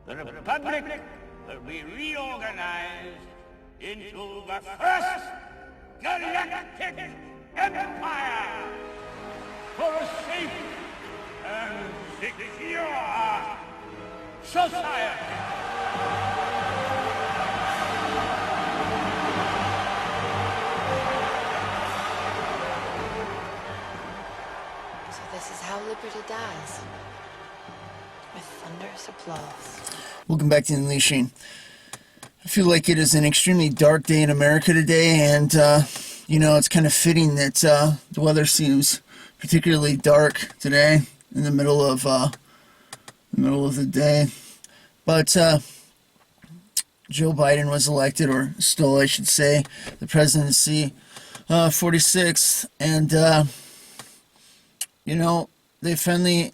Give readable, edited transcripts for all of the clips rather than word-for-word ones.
the Republic will be reorganized into the first galactic empire for a safe and secure society. So this is how liberty dies. With thunderous applause. Welcome back to Unleashing. I feel like it is an extremely dark day in America today, and it's kind of fitting that the weather seems particularly dark today in the middle of the day. But Joe Biden was elected, or still, I should say, the presidency, 46th, and they finally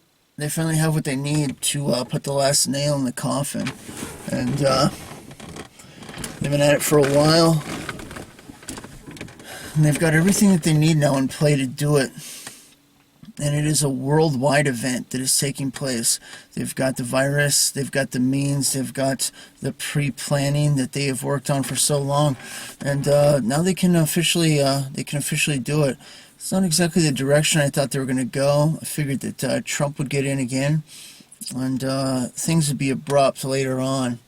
have what they need to put the last nail in the coffin, and they've been at it for a while, and they've got everything that they need now in play to do it. And it is a worldwide event that is taking place. They've got the virus, they've got the means, they've got the pre-planning that they have worked on for so long, and now they can officially do it. It's not exactly the direction I thought they were going to go. I figured that Trump would get in again, and things would be abrupt later on.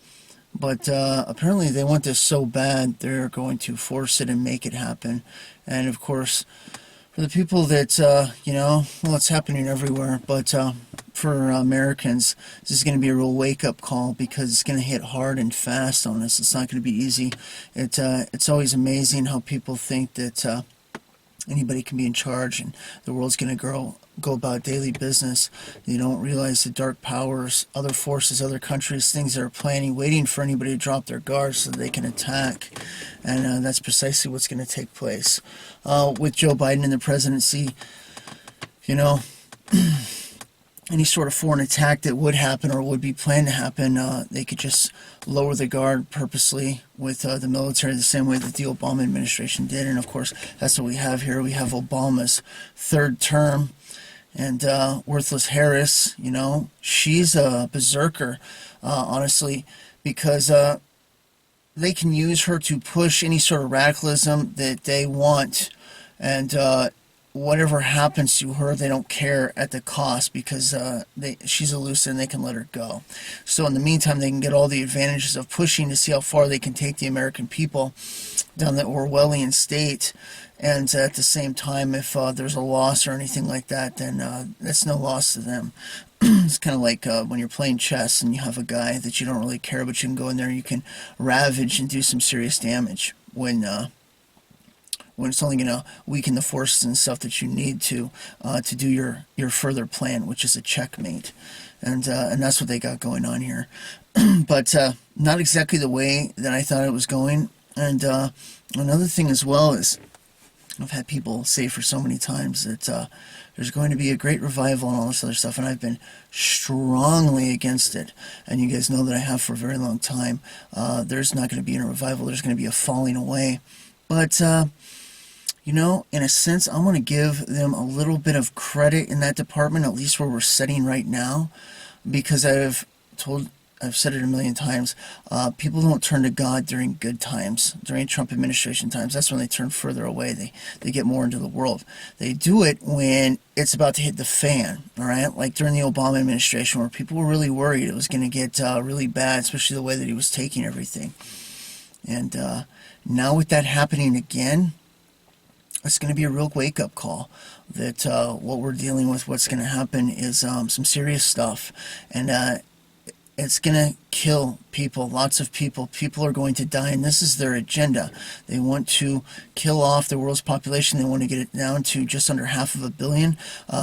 But apparently they want this so bad, they're going to force it and make it happen. And of course, for the people that, it's happening everywhere, but for Americans, this is going to be a real wake-up call, because it's going to hit hard and fast on us. It's not going to be easy. It's always amazing how people think that anybody can be in charge and the world's going to go about daily business. You don't realize the dark powers, other forces, other countries, things that are planning, waiting for anybody to drop their guard so that they can attack. And that's precisely what's going to take place. With Joe Biden in the presidency, any sort of foreign attack that would happen or would be planned to happen, they could just lower the guard purposely with the military, the same way that the Obama administration did. And of course, that's what we have here. We have Obama's third term, and worthless Harris, she's a berserker, honestly, because they can use her to push any sort of radicalism that they want, and whatever happens to her, they don't care at the cost, because she's elusive and they can let her go. So in the meantime, they can get all the advantages of pushing to see how far they can take the American people down the Orwellian state. And at the same time, if there's a loss or anything like that, then that's no loss to them. It's kind of like when you're playing chess and you have a guy that you don't really care, but you can go in there and you can ravage and do some serious damage when it's only going to weaken the forces and stuff that you need to do your further plan, which is a checkmate. And that's what they got going on here. But not exactly the way that I thought it was going. And another thing as well is, I've had people say for so many times that there's going to be a great revival and all this other stuff, and I've been strongly against it. And you guys know that I have for a very long time. There's not going to be a revival. There's going to be a falling away. But in a sense, I want to give them a little bit of credit in that department, at least where we're sitting right now, because I've said it a million times, people don't turn to God during good times, during Trump administration times. That's when they turn further away. They get more into the world. They do it when it's about to hit the fan, all right? Like during the Obama administration, where people were really worried it was going to get really bad, especially the way that he was taking everything. And now with that happening again, it's going to be a real wake-up call that what we're dealing with, what's going to happen is some serious stuff. And it's going to kill people, lots of people. People are going to die, and this is their agenda. They want to kill off the world's population. They want to get it down to just under 500 million.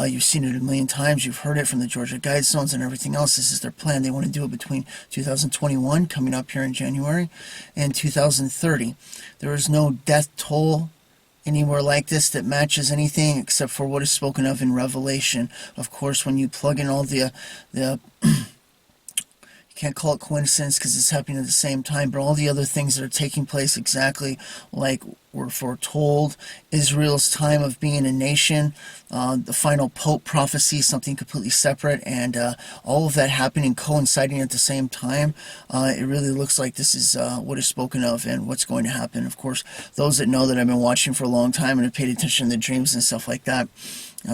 You've seen it a million times. You've heard it from the Georgia Guidestones and everything else. This is their plan. They want to do it between 2021, coming up here in January, and 2030. There is no death toll anywhere like this that matches anything except for what is spoken of in Revelation. Of course, when you plug in all the You can't call it coincidence because it's happening at the same time, but all the other things that are taking place exactly like were foretold. Israel's time of being a nation, the final Pope prophecy, something completely separate, and all of that happening, coinciding at the same time. It really looks like this is what is spoken of and what's going to happen. Of course, those that know that I've been watching for a long time and have paid attention to the dreams and stuff like that,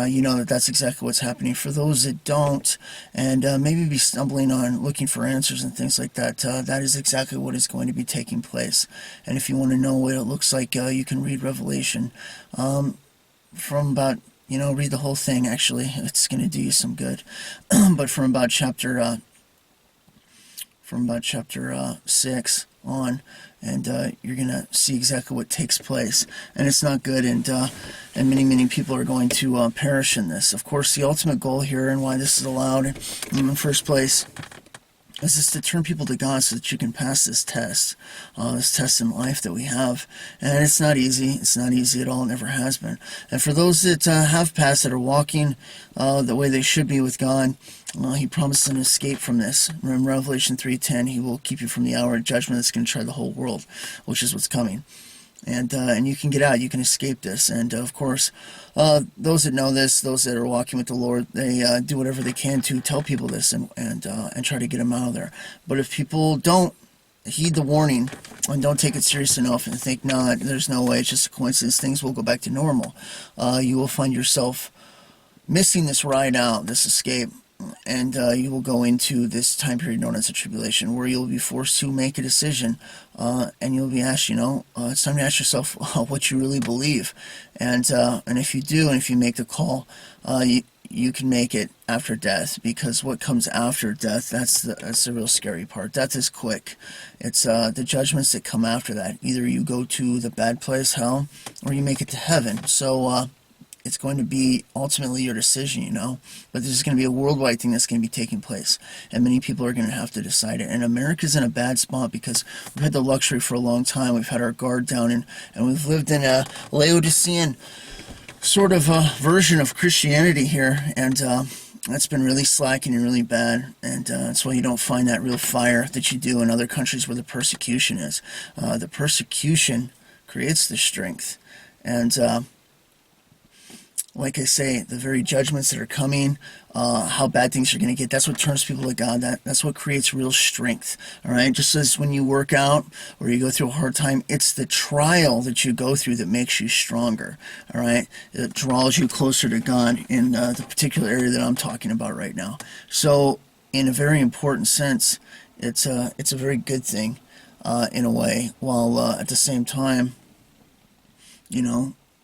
you know that that's exactly what's happening. For those that don't, and maybe be stumbling on looking for answers and things like that, that is exactly what is going to be taking place. And if you want to know what it looks like, you can read Revelation from about, read the whole thing. Actually, it's going to do you some good. But from about chapter 6 on, and you're gonna see exactly what takes place, and it's not good, and many people are going to perish in this. Of course, the ultimate goal here and why this is allowed in the first place is just to turn people to God so that you can pass this test in life that we have. And it's not easy. It's not easy at all. It never has been. And for those that have passed, that are walking the way they should be with God, he promised an escape from this. In Revelation 3:10, he will keep you from the hour of judgment that's going to try the whole world, which is what's coming. And you can get out, you can escape this. And of course, those that know this, those that are walking with the Lord, they do whatever they can to tell people this and try to get them out of there. But if people don't heed the warning and don't take it serious enough and think, no, there's no way, it's just a coincidence, things will go back to normal, you will find yourself missing this ride out, this escape. And you will go into this time period known as a tribulation, where you'll be forced to make a decision, and you'll be asked, it's time to ask yourself what you really believe, and if you do, and if you make the call, you can make it after death, because what comes after death, that's the real scary part. Death is quick. It's the judgments that come after that. Either you go to the bad place, hell, or you make it to heaven. So it's going to be ultimately your decision, but this is going to be a worldwide thing that's going to be taking place, and many people are going to have to decide it. And America's in a bad spot because we've had the luxury for a long time. We've had our guard down, and we've lived in a Laodicean sort of version of Christianity here, and that's been really slacking and really bad, and that's why you don't find that real fire that you do in other countries where the persecution is. The persecution creates the strength, and like I say, the very judgments that are coming, how bad things are going to get, that's what turns people to God. That's what creates real strength, all right? Just as when you work out or you go through a hard time, it's the trial that you go through that makes you stronger, all right? It draws you closer to God in the particular area that I'm talking about right now. So in a very important sense, it's a very good thing in a way, while at the same time,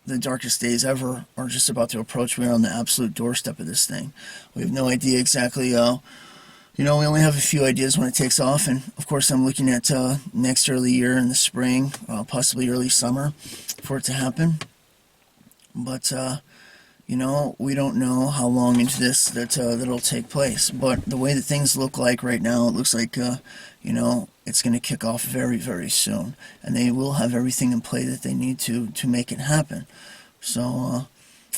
the darkest days ever are just about to approach. We're on the absolute doorstep of this thing. We have no idea exactly, we only have a few ideas when it takes off, and of course I'm looking at next early year in the spring, possibly early summer for it to happen. But, we don't know how long into this that'll take place. But the way that things look like right now, it looks like, it's going to kick off very, very soon. And they will have everything in play that they need to make it happen. So,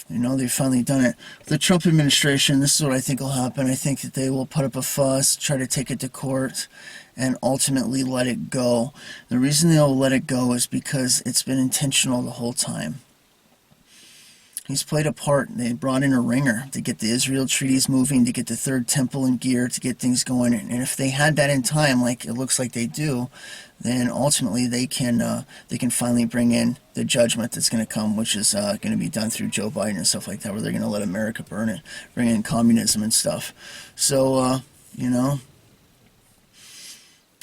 they've finally done it. The Trump administration, this is what I think will happen. I think that they will put up a fuss, try to take it to court, and ultimately let it go. The reason they'll let it go is because it's been intentional the whole time. He's played a part. They brought in a ringer to get the Israel treaties moving, to get the third temple in gear, to get things going. And if they had that in time, like it looks like they do, then ultimately they can finally bring in the judgment that's going to come, which is going to be done through Joe Biden and stuff like that, where they're going to let America burn it, bring in communism and stuff. So,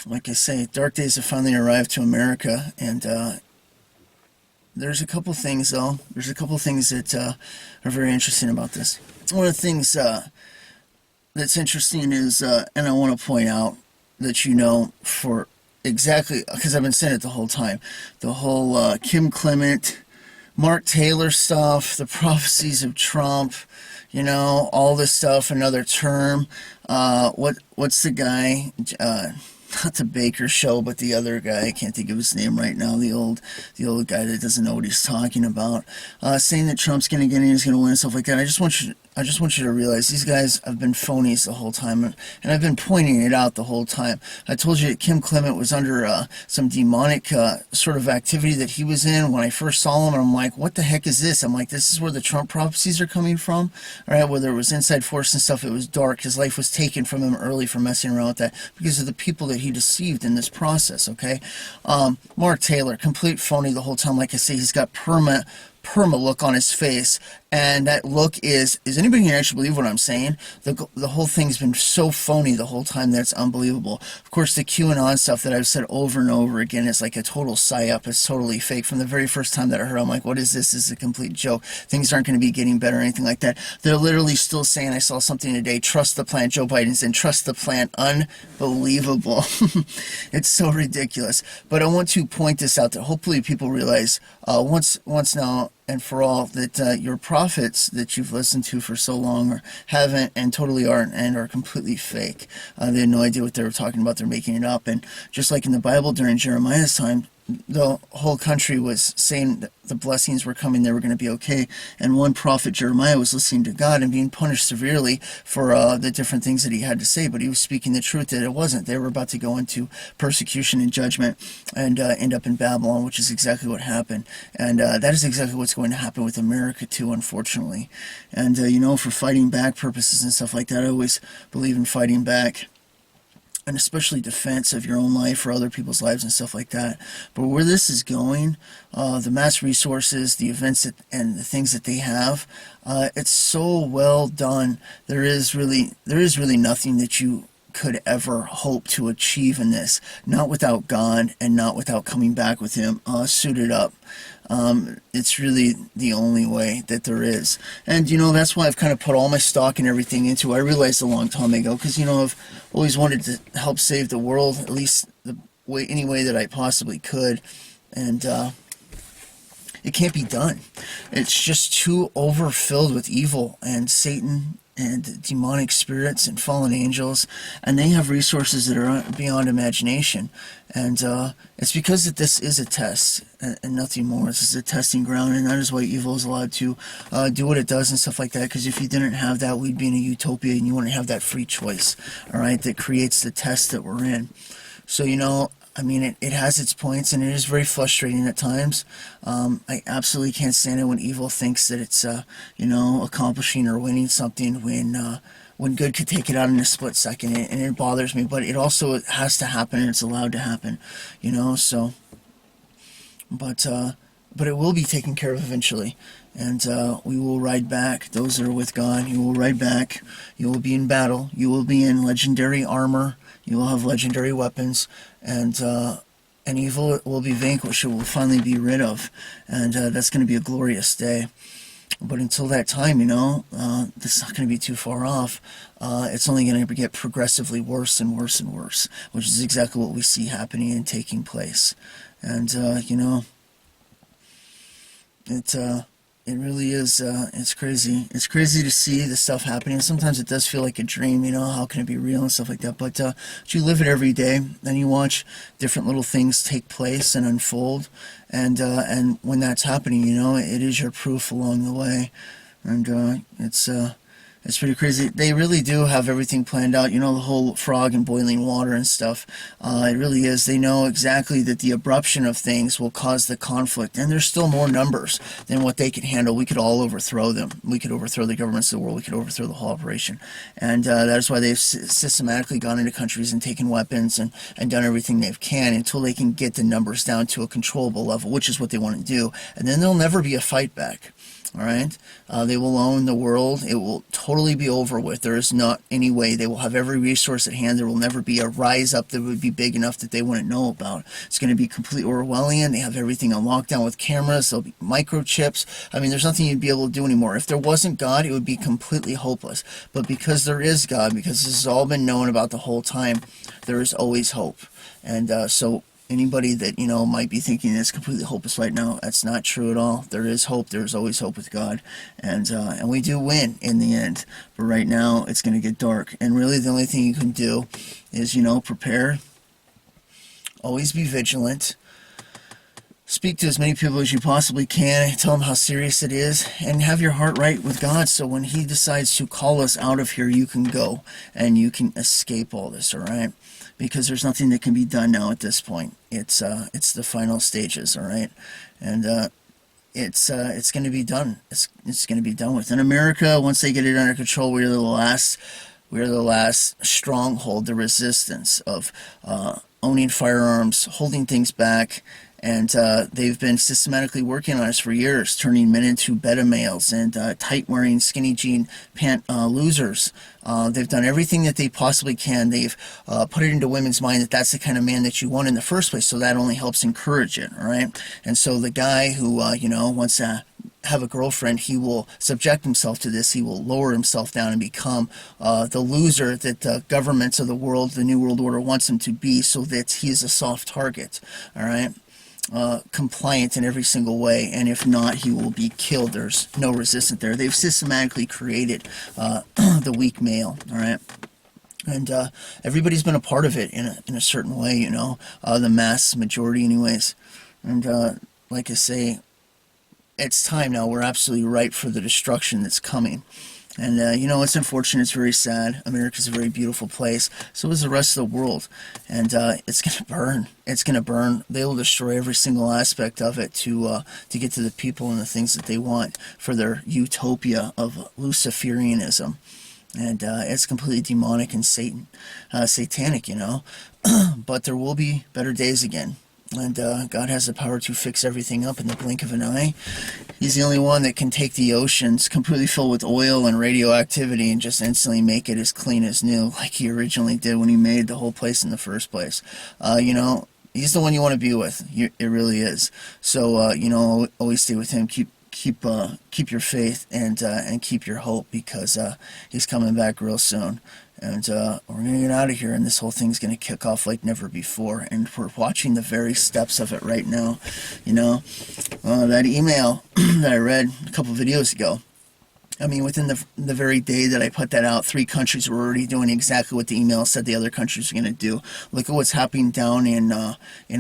like I say, dark days have finally arrived to America, and there's a couple things, though. There's a couple things that are very interesting about this. One of the things that's interesting is, and I want to point out that for exactly, because I've been saying it the whole time, the whole Kim Clement, Mark Taylor stuff, the prophecies of Trump, all this stuff, another term. What's the guy? not the Baker show, but the other guy, I can't think of his name right now, the old guy that doesn't know what he's talking about, saying that Trump's going to get in, he's going to win and stuff like that. I just want you to realize these guys have been phonies the whole time, and I've been pointing it out the whole time. I told you that Kim Clement was under some demonic sort of activity that he was in when I first saw him, and I'm like, what the heck is this? I'm like, this is where the Trump prophecies are coming from, all right? Whether it was inside force and stuff, it was dark. His life was taken from him early for messing around with that because of the people that he deceived in this process, okay? Mark Taylor, complete phony the whole time. Like I say, he's got perma look on his face, and that look is anybody can actually believe what I'm saying? The whole thing's been so phony the whole time that's unbelievable. Of course, the QAnon stuff that I've said over and over again is like a total psyop. It's totally fake. From the very first time that I heard, I'm like, what is this? This is a complete joke. Things aren't going to be getting better or anything like that. They're literally still saying, I saw something today, trust the plan. Joe Biden's in, trust the plan. Unbelievable. It's so ridiculous. But I want to point this out that hopefully people realize once now and for all that your prophets that you've listened to for so long haven't and totally aren't and are completely fake. They had no idea what they were talking about. They're making it up. And just like in the Bible during Jeremiah's time, the whole country was saying that the blessings were coming, they were going to be okay, and one prophet, Jeremiah, was listening to God and being punished severely for the different things that he had to say, but he was speaking the truth that it wasn't. They were about to go into persecution and judgment and end up in Babylon, which is exactly what happened, and that is exactly what's going to happen with America too, unfortunately. And for fighting back purposes and stuff like that, I always believe in fighting back, and especially defense of your own life or other people's lives and stuff like that. But where this is going, the mass resources, the events and the things that they have, it's so well done. There is really nothing that you could ever hope to achieve in this, not without God and not without coming back with him suited up. It's really the only way that there is. And that's why I've kind of put all my stock and everything into it. I realized a long time ago, because I've always wanted to help save the world, at least any way that I possibly could, and it can't be done. It's just too overfilled with evil and Satan and demonic spirits and fallen angels, and they have resources that are beyond imagination. And it's because that this is a test and nothing more. This is a testing ground, and that is why evil is allowed to do what it does and stuff like that, because if you didn't have that, we'd be in a utopia, and you wouldn't have that free choice, all right, that creates the test that we're in. So, it has its points, and it is very frustrating at times. I absolutely can't stand it when evil thinks that it's, accomplishing or winning something when good could take it out in a split second, and it bothers me. But it also has to happen, and it's allowed to happen, so. But it will be taken care of eventually, and we will ride back. Those that are with God, you will ride back. You will be in battle. You will be in legendary armor. You will have legendary weapons, and evil will be vanquished. It will finally be rid of, and that's going to be a glorious day. But until that time, that's not going to be too far off. It's only going to get progressively worse and worse and worse, which is exactly what we see happening and taking place. And it really is, it's crazy. It's crazy to see this stuff happening. Sometimes it does feel like a dream, how can it be real and stuff like that. But you live it every day, and you watch different little things take place and unfold. And when that's happening, it is your proof along the way. And it's pretty crazy. They really do have everything planned out. The whole frog and boiling water and stuff. It really is. They know exactly that the abruption of things will cause the conflict. And there's still more numbers than what they could handle. We could all overthrow them. We could overthrow the governments of the world. We could overthrow the whole operation. And that is why they've systematically gone into countries and taken weapons and done everything they can until they can get the numbers down to a controllable level, which is what they want to do. And then there'll never be a fight back. All right, they will own the world. It will totally be over with. There is not any way. They will have every resource at hand. There will never be a rise up that would be big enough that they wouldn't know about. It's going to be completely Orwellian. They have everything on lockdown with cameras. There'll be microchips. There's nothing you'd be able to do anymore. If there wasn't God, it would be completely hopeless. But because there is God, because this has all been known about the whole time, there is always hope. And so anybody that might be thinking it's completely hopeless right now, that's not true at all. There is hope. There's always hope with God, and we do win in the end. But right now it's going to get dark, and really the only thing you can do is prepare always be vigilant. Speak to as many people as you possibly can. Tell them how serious it is, and have your heart right with God. So when He decides to call us out of here, you can go and you can escape all this. All right, because there's nothing that can be done now at this point. It's the final stages. All right, and it's going to be done. It's going to be done with. In America, once they get it under control, we're the last stronghold, the resistance of owning firearms, holding things back. And they've been systematically working on us for years, turning men into beta males and tight-wearing skinny jean pant losers. They've done everything that they possibly can. They've put it into women's mind that that's the kind of man that you want in the first place, so that only helps encourage it, all right? And so the guy who, wants to have a girlfriend, he will subject himself to this. He will lower himself down and become the loser that the governments of the world, the New World Order, wants him to be, so that he is a soft target, all right? Compliant in every single way, and if not, he will be killed. There's no resistance there. They've systematically created the weak male, all right? And everybody's been a part of it in a certain way, the mass majority anyways. And like I say, it's time now. We're absolutely ripe for the destruction that's coming. And, it's unfortunate. It's very sad. America's a very beautiful place. So is the rest of the world. And it's going to burn. It's going to burn. They will destroy every single aspect of it to get to the people and the things that they want for their utopia of Luciferianism. And it's completely demonic and satanic, But there will be better days again. And God has the power to fix everything up in the blink of an eye. He's the only one that can take the oceans completely filled with oil and radioactivity and just instantly make it as clean as new, like He originally did when He made the whole place in the first place. He's the one you want to be with. It really is. So, always stay with Him. Keep your faith and keep your hope, because He's coming back real soon. And we're going to get out of here, and this whole thing's going to kick off like never before. And we're watching the very steps of it right now. That email that I read a couple videos ago, I mean, within the very day that I put that out, 3 countries were already doing exactly what the email said the other countries were going to do. Look at what's happening down in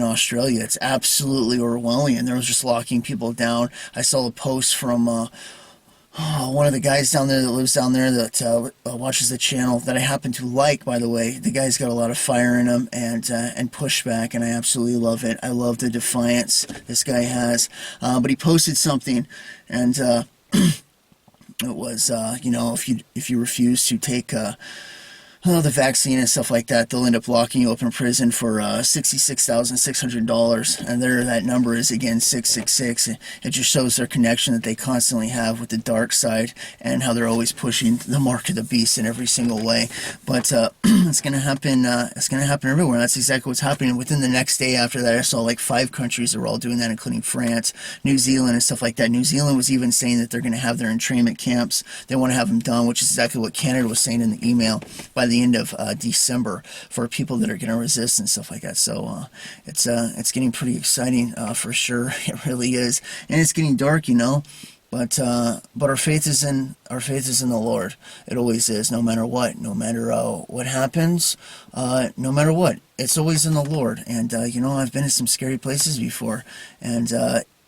Australia. It's absolutely Orwellian. They're just locking people down. I saw a post from one of the guys down there that lives down there that watches the channel that I happen to like, by the way. The guy's got a lot of fire in him and pushback, and I absolutely love it. I love the defiance this guy has. But he posted something, and it was, if you refuse to take the vaccine and stuff like that, they'll end up locking you up in prison for $66,600. And there, that number is again 666. It just shows their connection that they constantly have with the dark side and how they're always pushing the mark of the beast in every single way. But it's going to happen. It's going to happen everywhere. That's exactly what's happening. Within the next day after that, I saw like 5 countries that were all doing that, including France, New Zealand, and stuff like that. New Zealand was even saying that they're going to have their entrainment camps. They want to have them done, which is exactly what Canada was saying in the email, by the end of December, for people that are going to resist and stuff like that. So it's getting pretty exciting for sure. It really is, and it's getting dark, But our faith is in the Lord. It always is, no matter what, no matter what happens, no matter what. It's always in the Lord. And I've been in some scary places before, and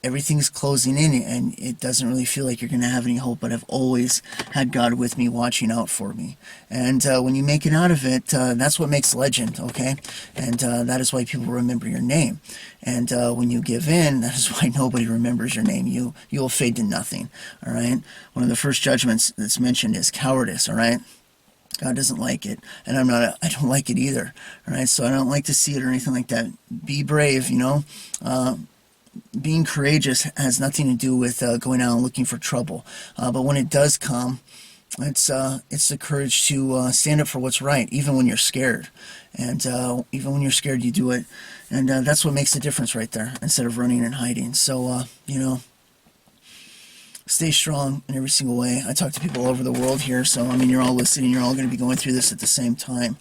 everything's closing in, and it doesn't really feel like you're going to have any hope, but I've always had God with me, watching out for me. And when you make it out of it, that's what makes legend, okay? And that is why people remember your name. And when you give in, that is why nobody remembers your name. You will fade to nothing, all right? One of the first judgments that's mentioned is cowardice, all right? God doesn't like it, and I don't like it either, all right? So I don't like to see it or anything like that. Be brave, being courageous has nothing to do with going out and looking for trouble. But when it does come, it's the courage to stand up for what's right, even when you're scared. And even when you're scared, you do it. And that's what makes the difference right there, instead of running and hiding. So, stay strong in every single way. I talk to people all over the world here, so, you're all listening. You're all going to be going through this at the same time.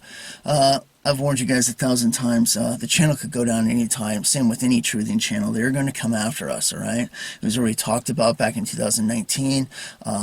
I've warned you guys 1,000 times. The channel could go down any time. Same with any truthing channel. They're going to come after us, all right? It was already talked about back in 2019.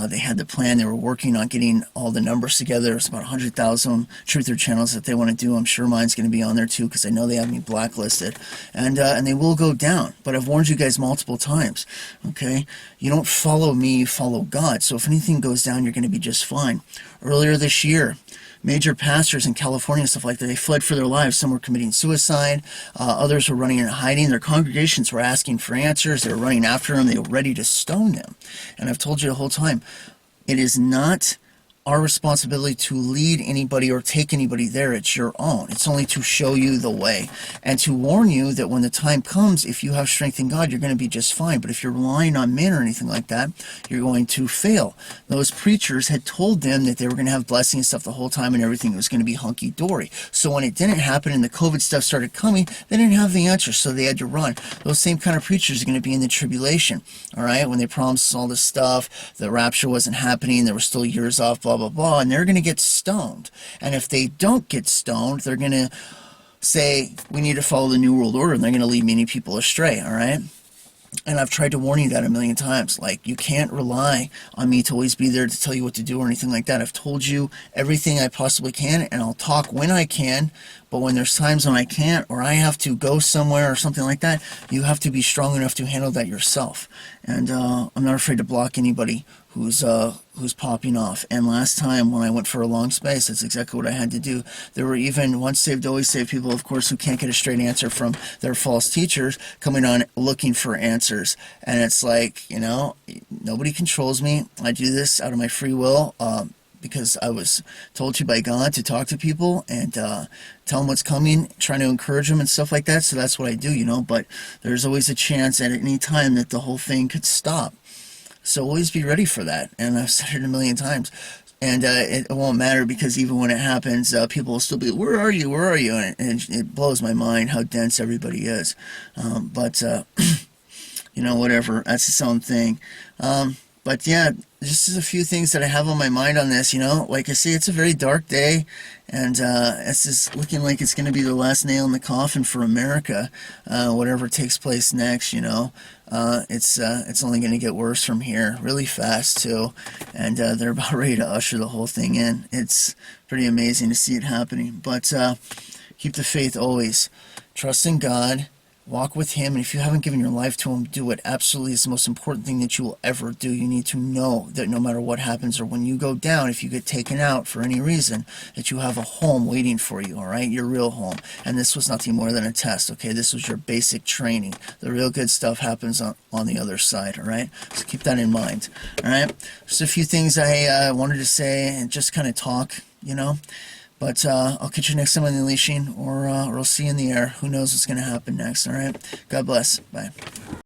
They had the plan. They were working on getting all the numbers together. It's about 100,000 truther channels that they want to do. I'm sure mine's going to be on there too because I know they have me blacklisted. And they will go down. But I've warned you guys multiple times, okay? You don't follow me, you follow God. So if anything goes down, you're going to be just fine. Earlier this year, major pastors in California and stuff like that, they fled for their lives. Some were committing suicide. Others were running and hiding. Their congregations were asking for answers. They were running after them. They were ready to stone them. And I've told you the whole time, it is not our responsibility to lead anybody or take anybody there. It's your own. It's only to show you the way and to warn you that when the time comes, if you have strength in God, you're going to be just fine. But if you're relying on men or anything like that, you're going to fail. Those preachers had told them that they were going to have blessing and stuff the whole time and everything was going to be hunky-dory. So when it didn't happen and the COVID stuff started coming, they didn't have the answer, so they had to run. Those same kind of preachers are going to be in the tribulation, all right? When they promised all this stuff, the rapture wasn't happening, there were still years off, blah, blah, blah, and they're going to get stoned. And if they don't get stoned, they're going to say, we need to follow the New World Order, and they're going to lead many people astray, all right? And I've tried to warn you that a million times. Like, you can't rely on me to always be there to tell you what to do or anything like that. I've told you everything I possibly can, and I'll talk when I can. But when there's times when I can't, or I have to go somewhere or something like that, you have to be strong enough to handle that yourself. And I'm not afraid to block anybody who's popping off. And last time when I went for a long space, that's exactly what I had to do. There were even once saved, always saved people, of course, who can't get a straight answer from their false teachers coming on looking for answers. And it's like, you know, nobody controls me. I do this out of my free will. Because I was told to by God to talk to people and tell them what's coming, trying to encourage them and stuff like that. So that's what I do, you know. But there's always a chance at any time that the whole thing could stop. So always be ready for that. And I've said it a million times. And it won't matter because even when it happens, people will still be, where are you? Where are you? And it blows my mind how dense everybody is. But you know, whatever. That's its own thing. But yeah, just a few things that I have on my mind on this, you know. Like I say, it's a very dark day, and it's just looking like it's going to be the last nail in the coffin for America, whatever takes place next, you know. It's only going to get worse from here, really fast, too. And they're about ready to usher the whole thing in. It's pretty amazing to see it happening. But keep the faith always. Trust in God. Walk with Him, and if you haven't given your life to Him, do it. Absolutely, it's the most important thing that you will ever do. You need to know that no matter what happens or when you go down, if you get taken out for any reason, that you have a home waiting for you, all right? Your real home. And this was nothing more than a test, okay? This was your basic training. The real good stuff happens on the other side, all right? So keep that in mind, all right? Just a few things I wanted to say and just kind of talk, you know? But I'll catch you next time on the Unleashing, or I'll see you in the air. Who knows what's going to happen next, all right? God bless. Bye.